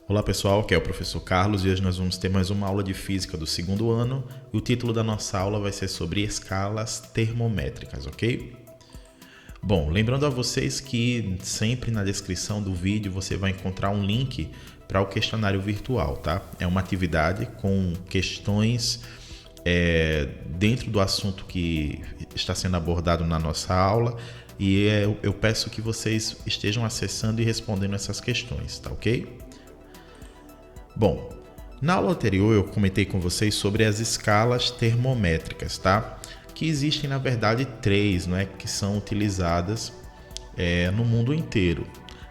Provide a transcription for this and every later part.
Olá pessoal, aqui é o professor Carlos e hoje nós vamos ter mais uma aula de física do segundo ano e o título da nossa aula vai ser sobre escalas termométricas, ok? Bom, lembrando a vocês que sempre na descrição do vídeo você vai encontrar um link para o questionário virtual, tá? É uma atividade com questões dentro do assunto que está sendo abordado na nossa aula e eu peço que vocês estejam acessando e respondendo essas questões, tá ok? Bom, na aula anterior eu comentei com vocês sobre as escalas termométricas, tá? Que existem na verdade três, né, que são utilizadas no mundo inteiro.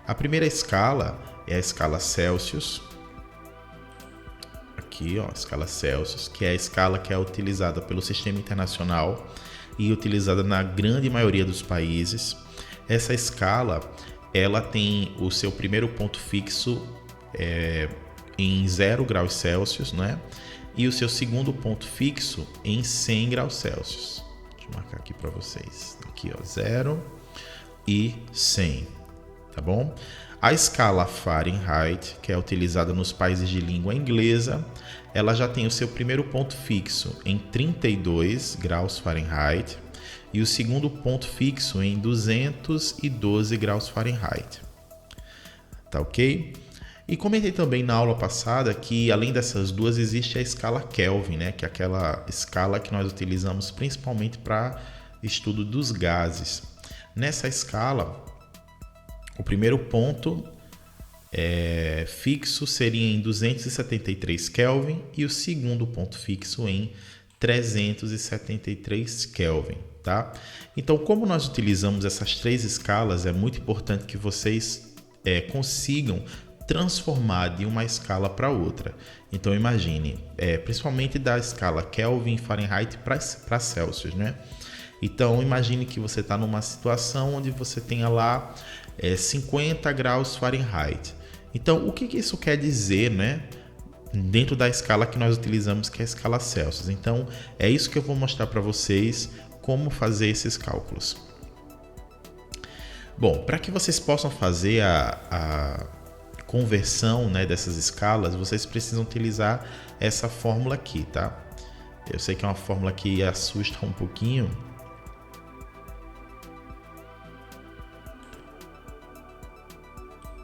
A primeira escala é a escala Celsius. Aqui, ó, a escala Celsius, que é a escala que é utilizada pelo Sistema Internacional e utilizada na grande maioria dos países. Essa escala, ela tem o seu primeiro ponto fixo em 0 graus Celsius, né? E o seu segundo ponto fixo em 100 graus Celsius. Deixa eu marcar aqui para vocês. Aqui, ó, 0 e 100, tá bom? A escala Fahrenheit, que é utilizada nos países de língua inglesa, ela já tem o seu primeiro ponto fixo em 32 graus Fahrenheit e o segundo ponto fixo em 212 graus Fahrenheit. Tá ok? E comentei também na aula passada que além dessas duas existe a escala Kelvin, né? Que é aquela escala que nós utilizamos principalmente para estudo dos gases. Nessa escala, o primeiro ponto fixo seria em 273 Kelvin e o segundo ponto fixo em 373 Kelvin, tá? Então, como nós utilizamos essas três escalas, é muito importante que vocês consigam transformar de uma escala para outra. Então imagine, principalmente da escala Kelvin, Fahrenheit para Celsius, né? Então imagine que você está numa situação onde você tenha lá 50 graus Fahrenheit. Então o que isso quer dizer, né? Dentro da escala que nós utilizamos, que é a escala Celsius. Então é isso que eu vou mostrar para vocês como fazer esses cálculos. Bom, para que vocês possam fazer a conversão, né, dessas escalas, vocês precisam utilizar essa fórmula aqui, tá? Eu sei que é uma fórmula que assusta um pouquinho,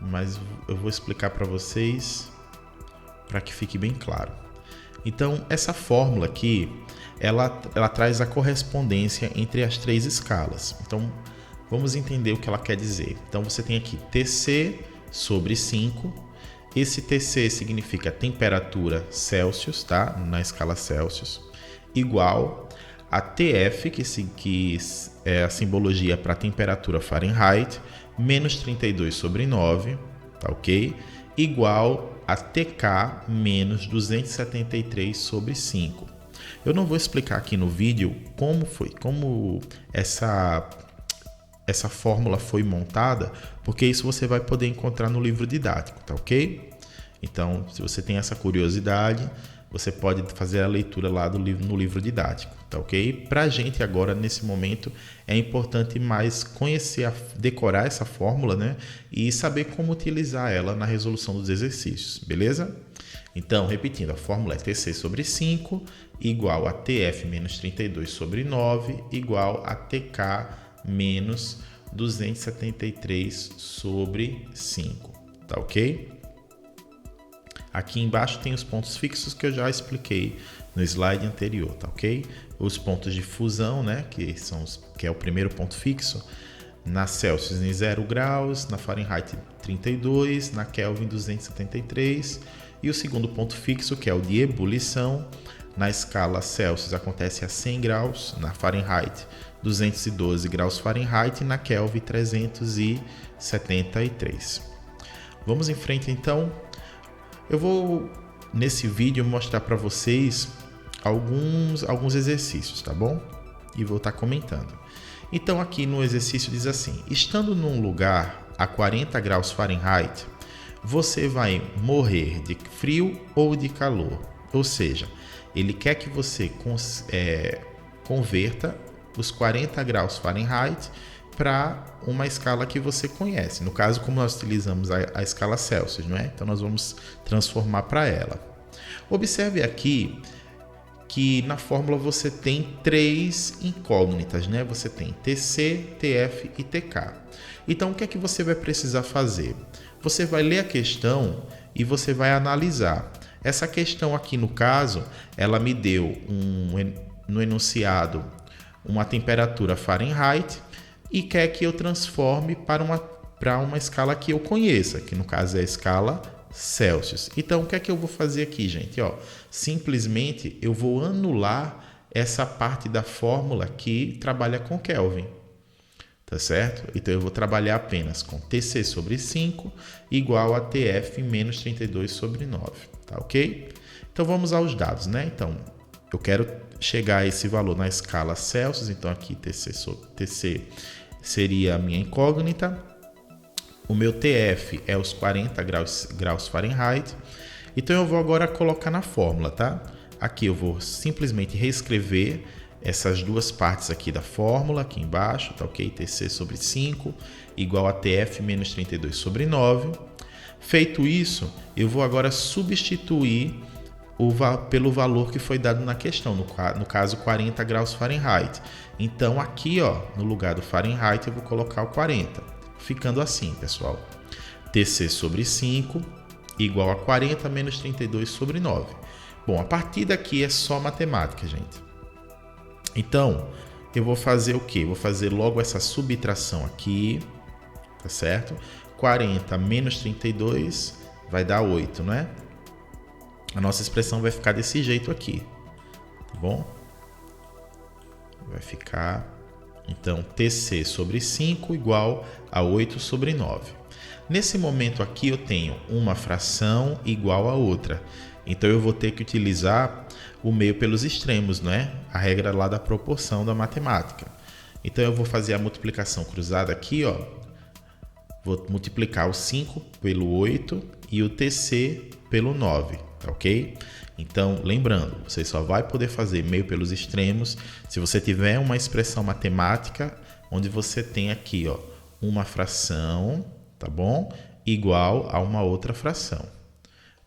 mas eu vou explicar para vocês para que fique bem claro. Então, essa fórmula aqui, ela traz a correspondência entre as três escalas. Então, vamos entender o que ela quer dizer. Então, você tem aqui TC sobre 5. Esse TC significa temperatura Celsius, tá? Na escala Celsius, igual a TF, que é a simbologia para temperatura Fahrenheit, menos 32 sobre 9, tá ok? Igual a TK menos 273 sobre 5. Eu não vou explicar aqui no vídeo como essa fórmula foi montada, porque isso você vai poder encontrar no livro didático, tá ok? Então, se você tem essa curiosidade, você pode fazer a leitura lá no livro didático, tá ok? Pra gente agora, nesse momento, é importante mais conhecer, decorar essa fórmula, né? E saber como utilizar ela na resolução dos exercícios, beleza? Então, repetindo, a fórmula é TC sobre 5 igual a TF menos 32 sobre 9 igual a TK menos 273 sobre 5, tá ok? Aqui embaixo tem os pontos fixos que eu já expliquei no slide anterior, tá ok? Os pontos de fusão, né, que é o primeiro ponto fixo, na Celsius em 0 graus, na Fahrenheit 32, na Kelvin 273, e o segundo ponto fixo, que é o de ebulição, na escala Celsius acontece a 100 graus, na Fahrenheit 212 graus Fahrenheit e na Kelvin 373. Vamos em frente então. Eu vou nesse vídeo mostrar para vocês alguns exercícios, tá bom? E vou estar comentando. Então aqui no exercício diz assim: estando num lugar a 40 graus Fahrenheit, você vai morrer de frio ou de calor. Ou seja, ele quer que você converta os 40 graus Fahrenheit para uma escala que você conhece. No caso, como nós utilizamos a escala Celsius, não é? Então nós vamos transformar para ela. Observe aqui que na fórmula você tem 3 incógnitas, né? Você tem TC, TF e TK. Então o que é que você vai precisar fazer? Você vai ler a questão e você vai analisar. Essa questão aqui, no caso, ela me deu no enunciado uma temperatura Fahrenheit e quer que eu transforme para uma escala que eu conheça, que no caso é a escala Celsius. Então, o que é que eu vou fazer aqui, gente? Simplesmente eu vou anular essa parte da fórmula que trabalha com Kelvin. Tá certo? Então, eu vou trabalhar apenas com TC sobre 5 igual a TF menos 32 sobre 9. Tá ok? Então, vamos aos dados, né? Então, eu quero chegar a esse valor na escala Celsius. Então, aqui TC seria a minha incógnita. O meu TF é os 40 graus Fahrenheit. Então, eu vou agora colocar na fórmula, tá? Aqui eu vou simplesmente reescrever essas duas partes aqui da fórmula, aqui embaixo, tá ok? TC sobre 5 igual a TF menos 32 sobre 9. Feito isso, eu vou agora substituir pelo valor que foi dado na questão, no caso 40 graus Fahrenheit. Então aqui, no lugar do Fahrenheit, eu vou colocar o 40, ficando assim, pessoal. TC sobre 5 igual a 40 menos 32 sobre 9. Bom, a partir daqui é só matemática, gente. Então, eu vou fazer o quê? Vou fazer logo essa subtração aqui, tá certo? 40 menos 32 vai dar 8, não é? A nossa expressão vai ficar desse jeito aqui, tá bom? Vai ficar, então, TC sobre 5 igual a 8 sobre 9. Nesse momento aqui eu tenho uma fração igual a outra. Então eu vou ter que utilizar o meio pelos extremos, né? A regra lá da proporção da matemática. Então eu vou fazer a multiplicação cruzada aqui, Vou multiplicar o 5 pelo 8 e o TC pelo 9, tá ok? Então, lembrando, você só vai poder fazer meio pelos extremos se você tiver uma expressão matemática onde você tem aqui, uma fração, tá bom? Igual a uma outra fração.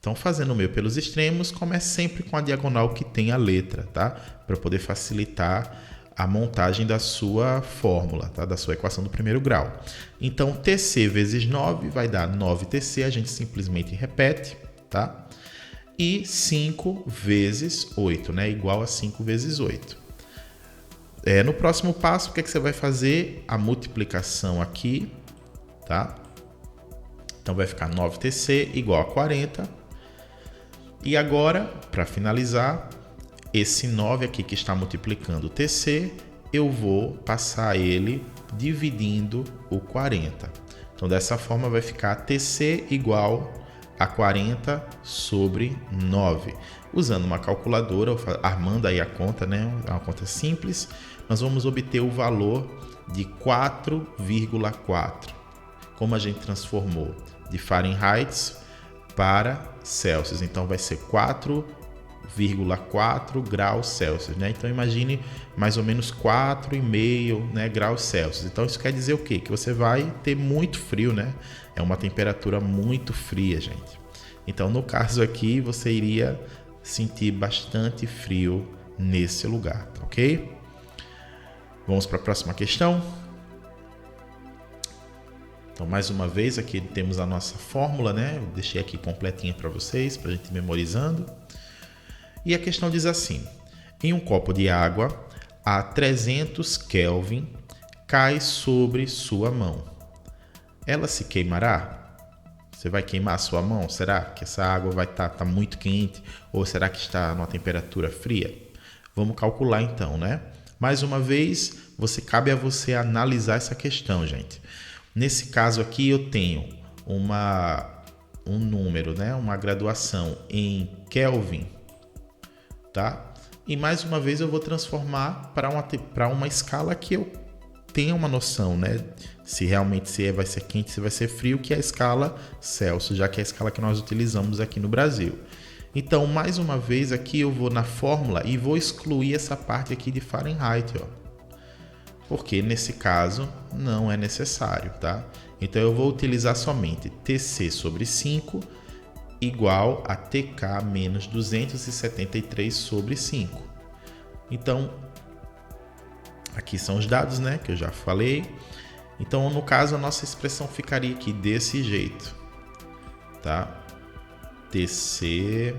Então, fazendo o meio pelos extremos, comece sempre com a diagonal que tem a letra, tá? Para poder facilitar a montagem da sua fórmula, tá? Da sua equação do primeiro grau. Então, TC vezes 9 vai dar 9TC, a gente simplesmente repete, tá? E 5 vezes 8, né? Igual a 5 vezes 8. No próximo passo, o que é que você vai fazer? A multiplicação aqui, tá? Então, vai ficar 9TC igual a 40. E agora, para finalizar, esse 9 aqui que está multiplicando o TC, eu vou passar ele dividindo o 40. Então, dessa forma, vai ficar TC igual a 40 sobre 9. Usando uma calculadora, armando aí a conta, né? É uma conta simples, nós vamos obter o valor de 4,4. Como a gente transformou de Fahrenheit para Celsius, então vai ser 4,4 graus Celsius, né? Então imagine mais ou menos 4,5, né, graus Celsius. Então isso quer dizer o quê? Que você vai ter muito frio, né? É uma temperatura muito fria, gente. Então no caso aqui você iria sentir bastante frio nesse lugar, tá ok? Vamos para a próxima questão. Então, mais uma vez, aqui temos a nossa fórmula, né? Eu deixei aqui completinha para vocês, para a gente ir memorizando. E a questão diz assim: em um copo de água a 300 Kelvin cai sobre sua mão. Ela se queimará? Você vai queimar a sua mão? Será que essa água vai estar muito quente? Ou será que está numa temperatura fria? Vamos calcular então, né? Mais uma vez, cabe a você analisar essa questão, gente. Nesse caso aqui eu tenho um número, né? Uma graduação em Kelvin, tá? E mais uma vez eu vou transformar para uma escala que eu tenha uma noção, né? Se realmente vai ser quente, se vai ser frio, que é a escala Celsius, já que é a escala que nós utilizamos aqui no Brasil. Então, mais uma vez aqui eu vou na fórmula e vou excluir essa parte aqui de Fahrenheit, porque nesse caso não é necessário, tá? Então eu vou utilizar somente TC sobre 5 igual a TK menos 273 sobre 5. Então, aqui são os dados, né, que eu já falei. Então, no caso, a nossa expressão ficaria aqui desse jeito, tá? TC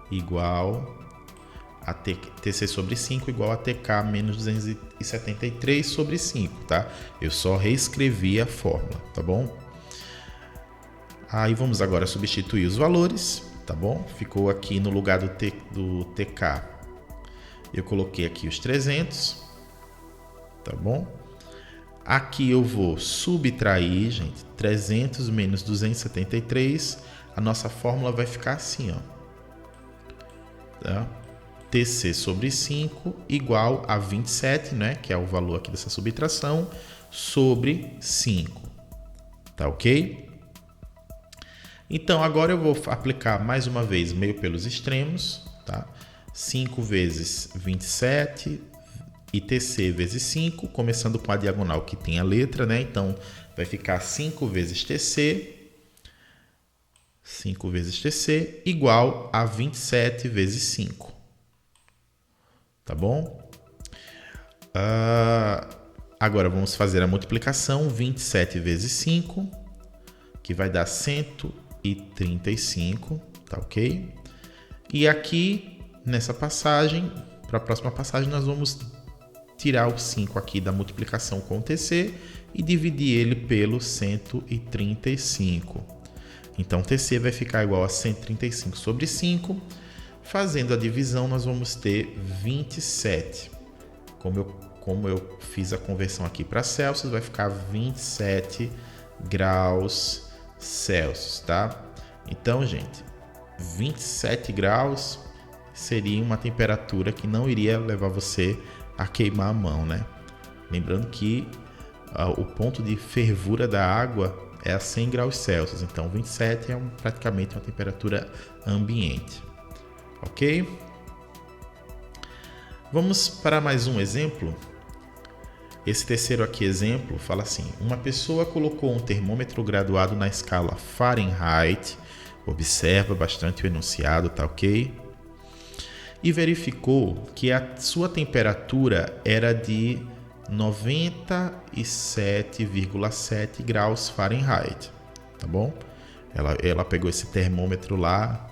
igual a TC sobre 5 igual a TK menos 273 sobre 5, tá? Eu só reescrevi a fórmula, tá bom? Aí vamos agora substituir os valores, tá bom? Ficou aqui no lugar do TK, eu coloquei aqui os 300, tá bom? Aqui eu vou subtrair, gente, 300 menos 273, a nossa fórmula vai ficar assim, ó. Tá? TC sobre 5 igual a 27, né, que é o valor aqui dessa subtração, sobre 5, tá ok? Então, agora eu vou aplicar mais uma vez meio pelos extremos, tá? 5 vezes 27 e TC vezes 5, começando com a diagonal que tem a letra, né? Então, vai ficar 5 vezes TC, 5 vezes TC, igual a 27 vezes 5. Tá bom? Agora, vamos fazer a multiplicação. 27 vezes 5, que vai dar 135, tá ok? E aqui, nessa passagem, para a próxima passagem, nós vamos tirar o 5 aqui da multiplicação com o TC e dividir ele pelo 135. Então, TC vai ficar igual a 135 sobre 5. Fazendo a divisão, nós vamos ter 27. Como eu fiz a conversão aqui para Celsius, vai ficar 27 graus Celsius, tá? Então, gente, 27 graus seria uma temperatura que não iria levar você a queimar a mão, né? Lembrando que o ponto de fervura da água é a 100 graus Celsius, então 27 é praticamente uma temperatura ambiente, ok? Vamos para mais um exemplo. Esse terceiro aqui exemplo fala assim: uma pessoa colocou um termômetro graduado na escala Fahrenheit, observa bastante o enunciado, tá ok? E verificou que a sua temperatura era de 97,7 graus Fahrenheit, tá bom? Ela pegou esse termômetro lá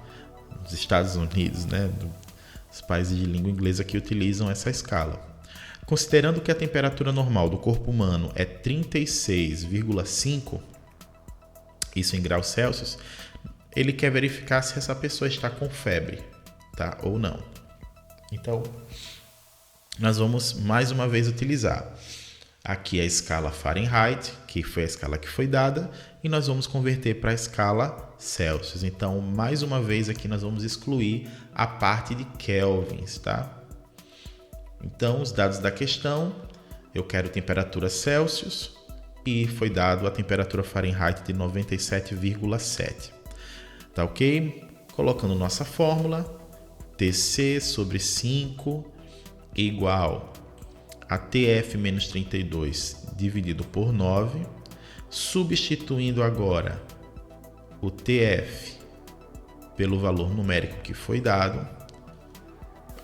nos Estados Unidos, né? Os países de língua inglesa que utilizam essa escala. Considerando que a temperatura normal do corpo humano é 36,5, isso em graus Celsius, ele quer verificar se essa pessoa está com febre, tá? Ou não. Então, nós vamos mais uma vez utilizar aqui a escala Fahrenheit, que foi a escala que foi dada, e nós vamos converter para a escala Celsius. Então, mais uma vez aqui nós vamos excluir a parte de kelvins, tá? Então, os dados da questão, eu quero temperatura Celsius e foi dado a temperatura Fahrenheit de 97,7. Tá ok? Colocando nossa fórmula, TC sobre 5 igual a TF menos 32 dividido por 9, substituindo agora o TF pelo valor numérico que foi dado,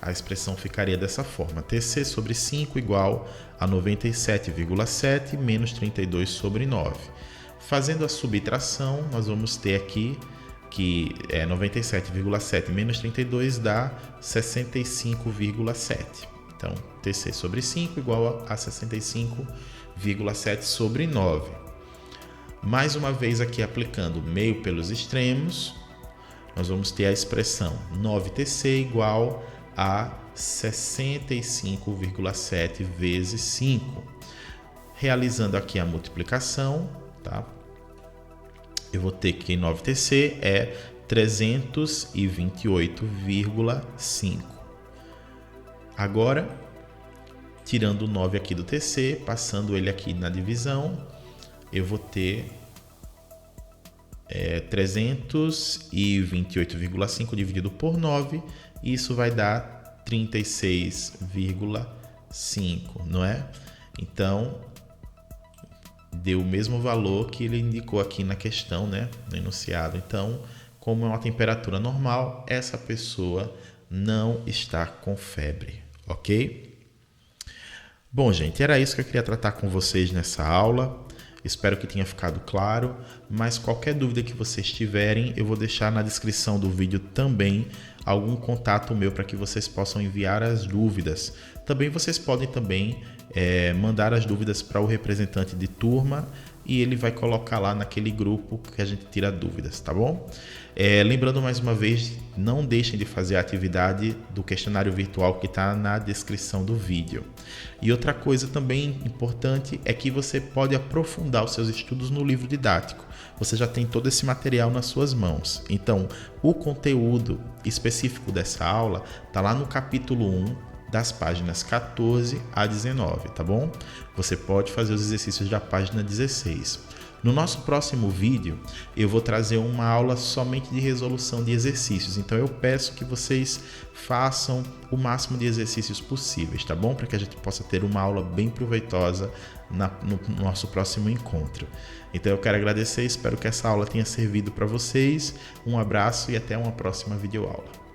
a expressão ficaria dessa forma: TC sobre 5 igual a 97,7 menos 32 sobre 9. Fazendo a subtração, nós vamos ter aqui que 97,7 menos 32 dá 65,7. Então, TC sobre 5 igual a 65,7 sobre 9. Mais uma vez aqui aplicando meio pelos extremos, nós vamos ter a expressão 9TC igual a 65,7 vezes 5. Realizando aqui a multiplicação, tá? Eu vou ter que 9TC é 328,5. Agora, tirando o 9 aqui do TC, passando ele aqui na divisão, eu vou ter 328,5 dividido por 9, e isso vai dar 36,7 5, não é? Então, deu o mesmo valor que ele indicou aqui na questão, né? No enunciado. Então, como é uma temperatura normal, essa pessoa não está com febre, ok? Bom, gente, era isso que eu queria tratar com vocês nessa aula. Espero que tenha ficado claro, mas qualquer dúvida que vocês tiverem, eu vou deixar na descrição do vídeo também algum contato meu para que vocês possam enviar as dúvidas. Também vocês podem mandar as dúvidas para o representante de turma e ele vai colocar lá naquele grupo que a gente tira dúvidas, tá bom? Lembrando mais uma vez, não deixem de fazer a atividade do questionário virtual que está na descrição do vídeo. E outra coisa também importante é que você pode aprofundar os seus estudos no livro didático. Você já tem todo esse material nas suas mãos. Então, o conteúdo específico dessa aula está lá no capítulo 1, das páginas 14 a 19, tá bom? Você pode fazer os exercícios da página 16. No nosso próximo vídeo, eu vou trazer uma aula somente de resolução de exercícios. Então, eu peço que vocês façam o máximo de exercícios possíveis, tá bom? Para que a gente possa ter uma aula bem proveitosa no nosso próximo encontro. Então, eu quero agradecer, espero que essa aula tenha servido para vocês. Um abraço e até uma próxima videoaula.